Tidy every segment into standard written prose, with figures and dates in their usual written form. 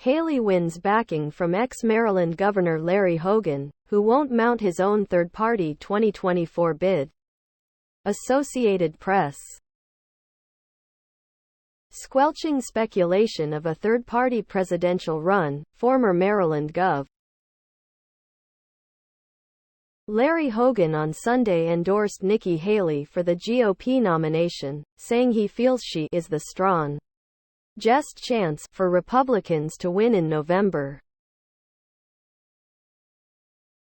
Haley wins backing from ex-Maryland Governor Larry Hogan, who won't mount his own third-party 2024 bid. Associated Press. Squelching speculation of a third-party presidential run, former Maryland Gov. Larry Hogan on Sunday endorsed Nikki Haley for the GOP nomination, saying he feels she is the strongest chance for Republicans to win in November.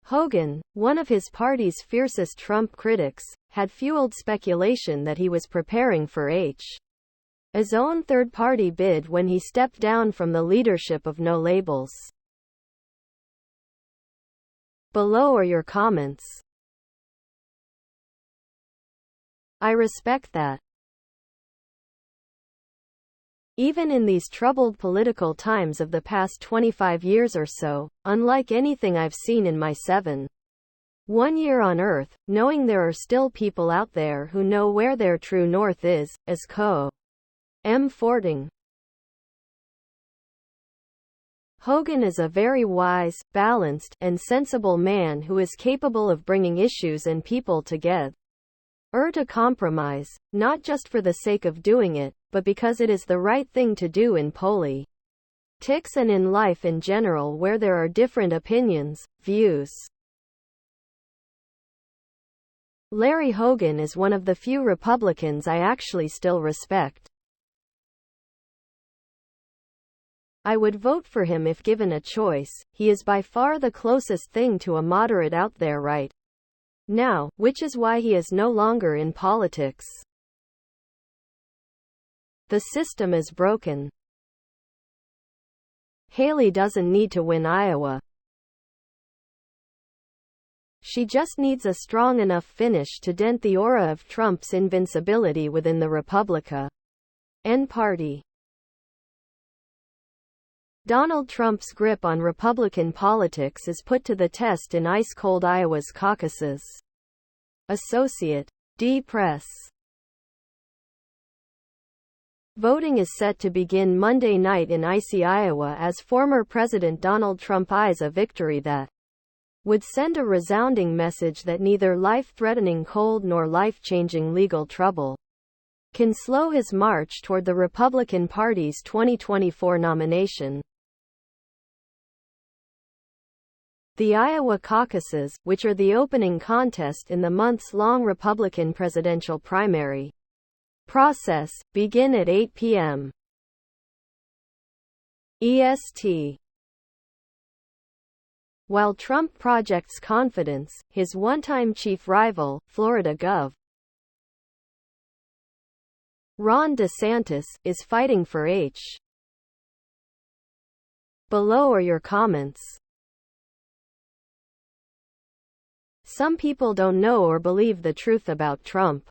Hogan, one of his party's fiercest Trump critics, had fueled speculation that he was preparing for his own third-party bid when he stepped down from the leadership of No Labels. Below are your comments. I respect that. Even in these troubled political times of the past 25 years or so, unlike anything I've seen in my 1 year on Earth, knowing there are still people out there who know where their true north is, as Co.M. Forting. Hogan is a very wise, balanced, and sensible man who is capable of bringing issues and people together to compromise, not just for the sake of doing it, but because it is the right thing to do in politics and in life in general where there are different opinions, views. Larry Hogan is one of the few Republicans I actually still respect. I would vote for him if given a choice. He is by far the closest thing to a moderate out there right now, which is why he is no longer in politics. The system is broken. Haley doesn't need to win Iowa. She just needs a strong enough finish to dent the aura of Trump's invincibility within the Republican Party. Donald Trump's grip on Republican politics is put to the test in ice-cold Iowa's caucuses. Associate D. Press. Voting is set to begin Monday night in icy Iowa as former President Donald Trump eyes a victory that would send a resounding message that neither life-threatening cold nor life-changing legal trouble can slow his march toward the Republican Party's 2024 nomination. The Iowa caucuses, which are the opening contest in the months-long Republican presidential primary process, begin at 8 p.m. EST. While Trump projects confidence, his one-time chief rival, Florida Gov. Ron DeSantis, is fighting for Below are your comments. Some people don't know or believe the truth about Trump.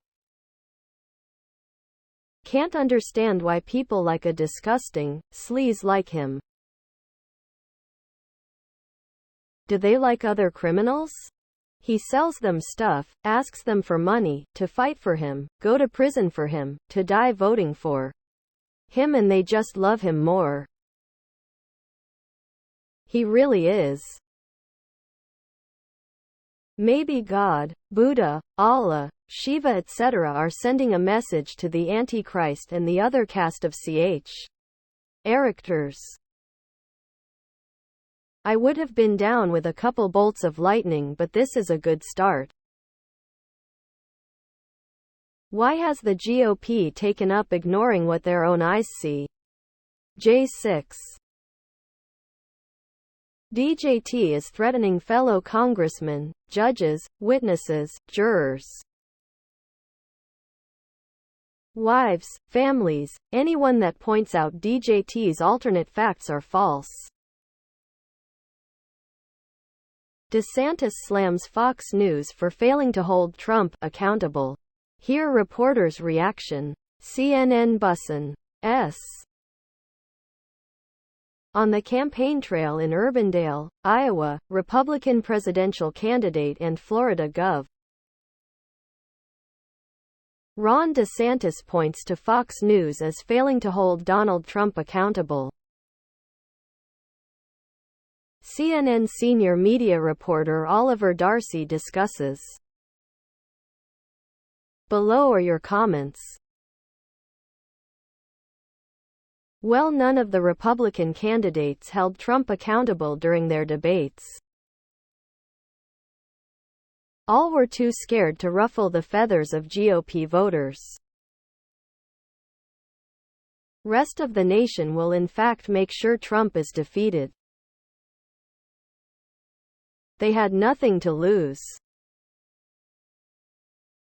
Can't understand why people like a disgusting sleaze like him. Do they like other criminals? He sells them stuff, asks them for money, to fight for him, go to prison for him, to die voting for him, and they just love him more. He really is. Maybe God, Buddha, Allah, Shiva etc. are sending a message to the Antichrist and the other cast of characters. I would have been down with a couple bolts of lightning, but this is a good start. Why has the GOP taken up ignoring what their own eyes see? J6. DJT is threatening fellow congressmen, judges, witnesses, jurors, wives, families, anyone that points out DJT's alternate facts are false. DeSantis slams Fox News for failing to hold Trump accountable. Hear reporters' reaction. CNN Bussin' S. On the campaign trail in Urbandale, Iowa, Republican presidential candidate and Florida Gov. Ron DeSantis points to Fox News as failing to hold Donald Trump accountable. CNN senior media reporter Oliver Darcy discusses. Below are your comments. Well, none of the Republican candidates held Trump accountable during their debates. All were too scared to ruffle the feathers of GOP voters. Rest of the nation will in fact make sure Trump is defeated. They had nothing to lose.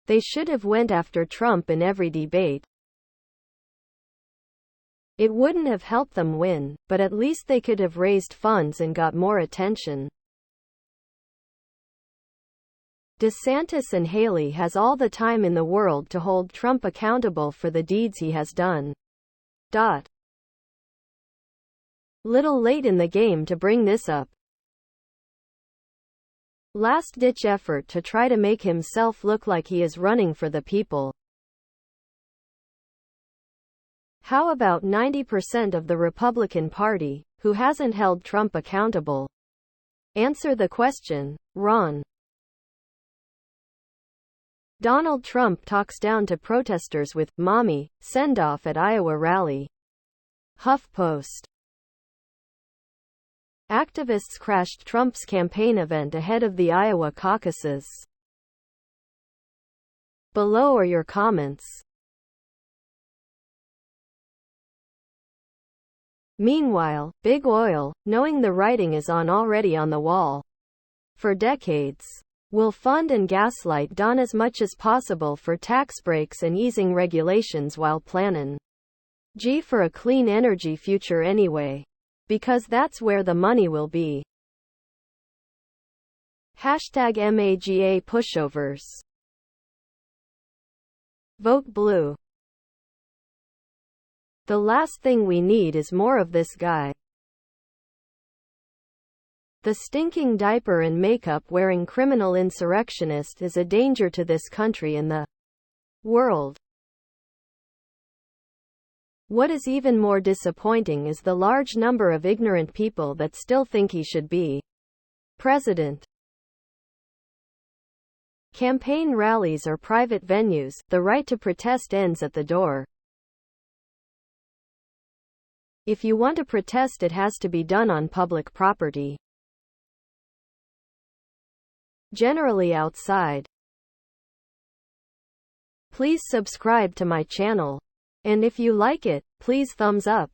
They should have went after Trump in every debate. It wouldn't have helped them win, but at least they could have raised funds and got more attention. DeSantis and Haley has all the time in the world to hold Trump accountable for the deeds he has done. Little late in the game to bring this up. Last-ditch effort to try to make himself look like he is running for the people. How about 90% of the Republican Party, who hasn't held Trump accountable? Answer the question, Ron. Donald Trump talks down to protesters with "mommy" Sendoff at Iowa rally. HuffPost. Activists crashed Trump's campaign event ahead of the Iowa caucuses. Below are your comments. Meanwhile, Big Oil, knowing the writing is already on the wall for decades, will fund and gaslight Don as much as possible for tax breaks and easing regulations while planning for a clean energy future anyway. Because that's where the money will be. #MAGA pushovers. Vote blue. The last thing we need is more of this guy. The stinking diaper and makeup wearing criminal insurrectionist is a danger to this country and the world. What is even more disappointing is the large number of ignorant people that still think he should be president. Campaign rallies are private venues. The right to protest ends at the door. If you want to protest, it has to be done on public property. Generally outside. Please subscribe to my channel. And if you like it, please thumbs up.